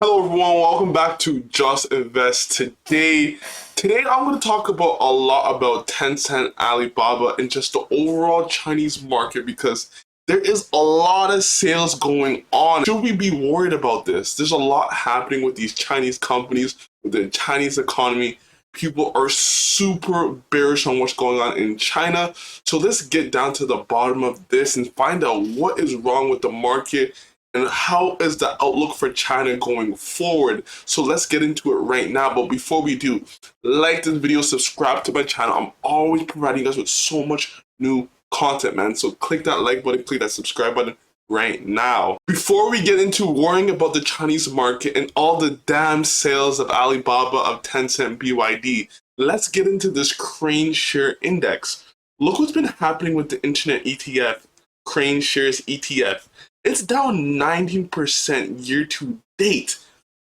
Hello everyone, welcome back to Just Invest Today. Today I'm going to talk about a lot about Tencent, Alibaba, and just the overall Chinese market because there is a lot of sales going on. Should we be worried about this? There's a lot happening with these Chinese companies, with the Chinese economy. People are super bearish on what's going on in China. So let's get down to the bottom of this and find out what is wrong with the market and how is the outlook for China going forward. So let's get into it right now. But before we do, like this video, subscribe to my channel. I'm always providing you guys with so much new content, man. So click that like button, click that subscribe button right now. Before we get into worrying about the Chinese market and all the damn sales of Alibaba, of Tencent, BYD, let's get into this Crane Share Index. Look what's been happening with the internet ETF, Crane Shares ETF. It's down 19% year to date.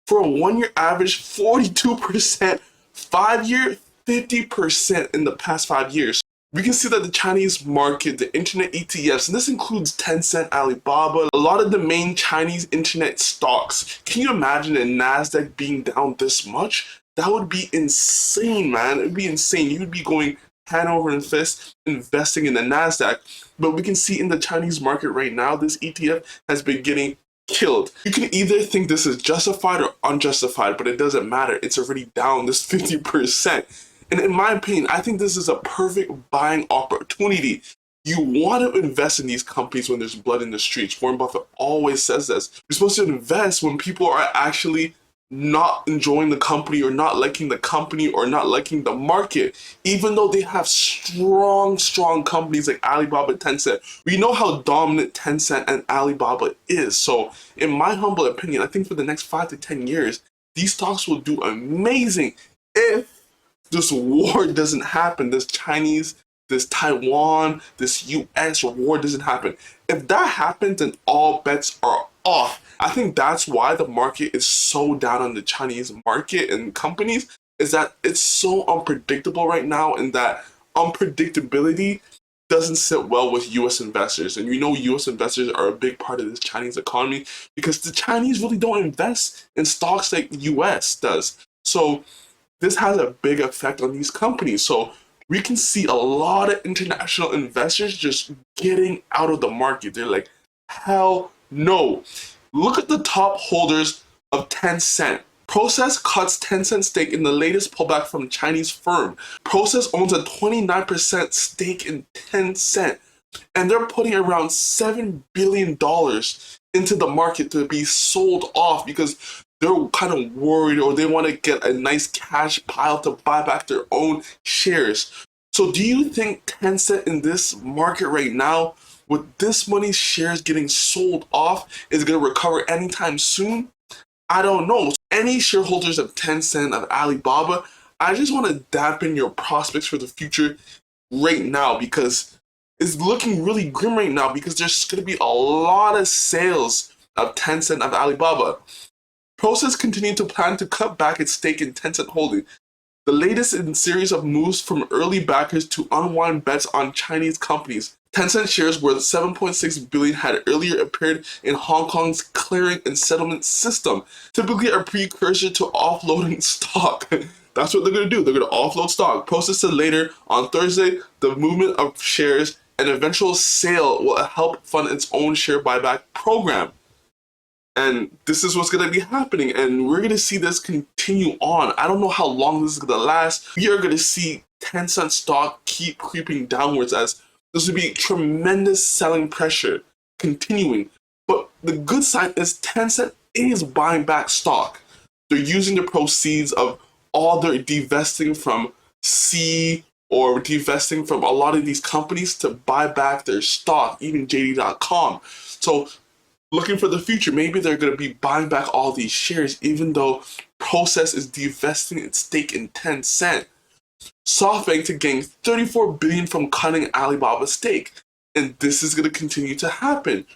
For a 1-year average, 42%, 5-year, 50% in the past 5 years. We can see that the Chinese market, the internet ETFs, and this includes Tencent, Alibaba, a lot of the main Chinese internet stocks. Can you imagine a NASDAQ being down this much? That would be insane, man. It would be insane. You would be going hand over fist investing in the NASDAQ. But we can see in the Chinese market right now, this ETF has been getting killed. You can either think this is justified or unjustified, but it doesn't matter. It's already down this 50%. And in my opinion, I think this is a perfect buying opportunity. You want to invest in these companies when there's blood in the streets. Warren Buffett always says this. You're supposed to invest when people are actually not enjoying the company or not liking the company or not liking the market, even though they have strong companies like Alibaba, Tencent. We know how dominant Tencent and Alibaba is. So in my humble opinion, I think for the next 5 to 10 years, these stocks will do amazing if this war doesn't happen, this Taiwan, this US war doesn't happen. If that happens, then all bets are off. I think that's why the market is so down on the Chinese market and companies, is that it's so unpredictable right now, and that unpredictability doesn't sit well with US investors. And you know US investors are a big part of this Chinese economy because the Chinese really don't invest in stocks like the US does. So this has a big effect on these companies. So we can see a lot of international investors just getting out of the market. They're like, hell no. Look at the top holders of Tencent. Process cuts Tencent stake in the latest pullback from Chinese firm. Process owns a 29% stake in Tencent, and they're putting around $7 billion into the market to be sold off because they're kind of worried or they want to get a nice cash pile to buy back their own shares. So do you think Tencent in this market right now, with this many shares getting sold off, is going to recover anytime soon? I don't know. Any shareholders of Tencent, of Alibaba, I just want to dampen your prospects for the future right now because it's looking really grim right now because there's going to be a lot of sales of Tencent, of Alibaba. Process continued to plan to cut back its stake in Tencent Holding, the latest in a series of moves from early backers to unwind bets on Chinese companies. Tencent shares worth $7.6 billion had earlier appeared in Hong Kong's clearing and settlement system, typically a precursor to offloading stock. That's what they're going to do. They're going to offload stock. Process said later on Thursday, the movement of shares and eventual sale will help fund its own share buyback program. And this is what's going to be happening. And we're going to see this continue on. I don't know how long this is going to last. We are going to see Tencent stock keep creeping downwards as there's going to be tremendous selling pressure continuing. But the good side is Tencent is buying back stock. They're using the proceeds of all their divesting from C or divesting from a lot of these companies to buy back their stock, even JD.com. So looking for the future, maybe they're going to be buying back all these shares, even though Process is divesting its stake in Tencent. SoftBank to gain $34 billion from cutting Alibaba's stake, and this is going to continue to happen.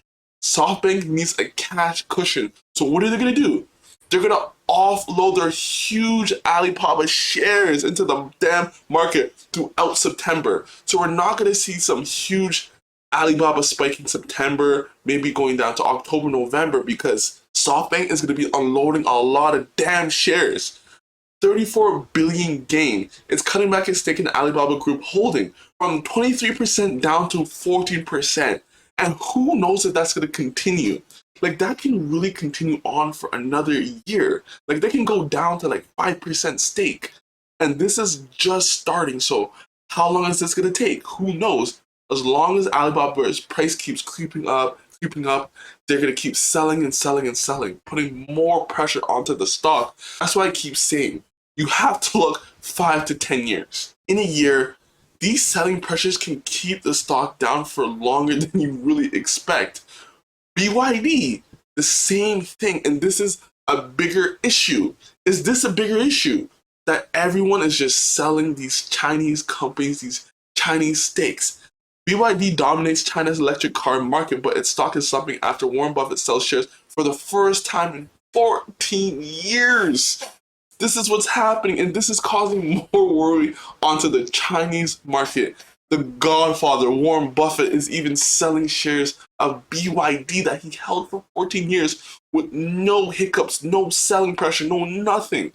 SoftBank needs a cash cushion, so what are they going to do? They're going to offload their huge Alibaba shares into the damn market throughout September. So we're not going to see some huge Alibaba spike in September, maybe going down to October, November, because SoftBank is going to be unloading a lot of damn shares. 34 billion gain. It's cutting back its stake in the Alibaba Group holding from 23% down to 14%. And who knows if that's going to continue? Like, that can really continue on for another year. Like, they can go down to like 5% stake. And this is just starting. So how long is this going to take? Who knows? As long as Alibaba's price keeps creeping up, they're going to keep selling and selling and selling, putting more pressure onto the stock. That's why I keep saying, you have to look 5 to 10 years. In a year, these selling pressures can keep the stock down for longer than you really expect. BYD, the same thing, and this is a bigger issue. Is this a bigger issue? That everyone is just selling these Chinese companies, these Chinese stakes. BYD dominates China's electric car market, but its stock is slumping after Warren Buffett sells shares for the first time in 14 years. This is what's happening, and this is causing more worry onto the Chinese market. The godfather, Warren Buffett, is even selling shares of BYD that he held for 14 years with no hiccups, no selling pressure, no nothing.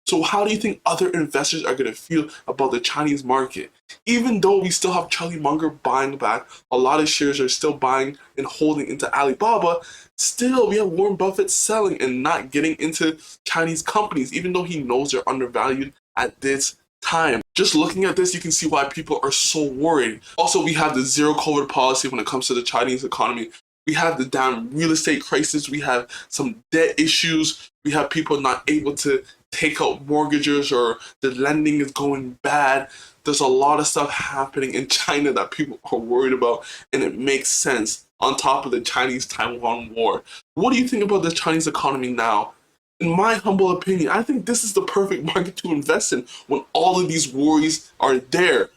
So how do you think other investors are going to feel about the Chinese market? Even though we still have Charlie Munger buying back, a lot of shares are still buying and holding into Alibaba, still we have Warren Buffett selling and not getting into Chinese companies, even though he knows they're undervalued at this time. Just looking at this, you can see why people are so worried. Also, we have the zero COVID policy when it comes to the Chinese economy. We have the damn real estate crisis. We have some debt issues. We have people not able to take out mortgages, or the lending is going bad. There's a lot of stuff happening in China that people are worried about, and it makes sense on top of the Chinese-Taiwan war. What do you think about the Chinese economy now? In my humble opinion, I think this is the perfect market to invest in when all of these worries are there.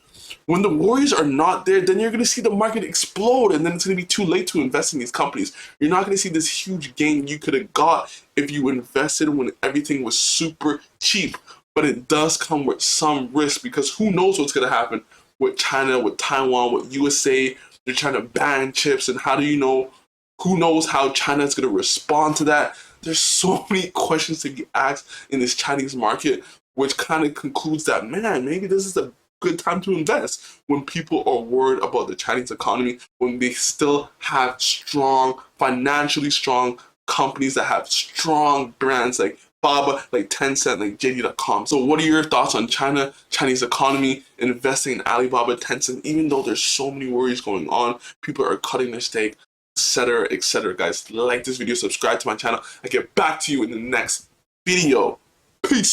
When the worries are not there, then you're going to see the market explode, and then it's going to be too late to invest in these companies. You're not going to see this huge gain you could have got if you invested when everything was super cheap. But it does come with some risk, because who knows what's going to happen with China, with Taiwan, with USA. They're trying to ban chips, and how do you know? Who knows how China is going to respond to that? There's so many questions to be asked in this Chinese market, which kind of concludes that, man, maybe this is a good time to invest when people are worried about the Chinese economy, when they still have strong, financially strong companies that have strong brands like Baba, like Tencent, like JD.com. So what are your thoughts on China, Chinese economy, investing in Alibaba, Tencent, even though there's so many worries going on, people are cutting their stake, etc., etc. Guys, like this video, subscribe to my channel. I get back to you in the next video. Peace.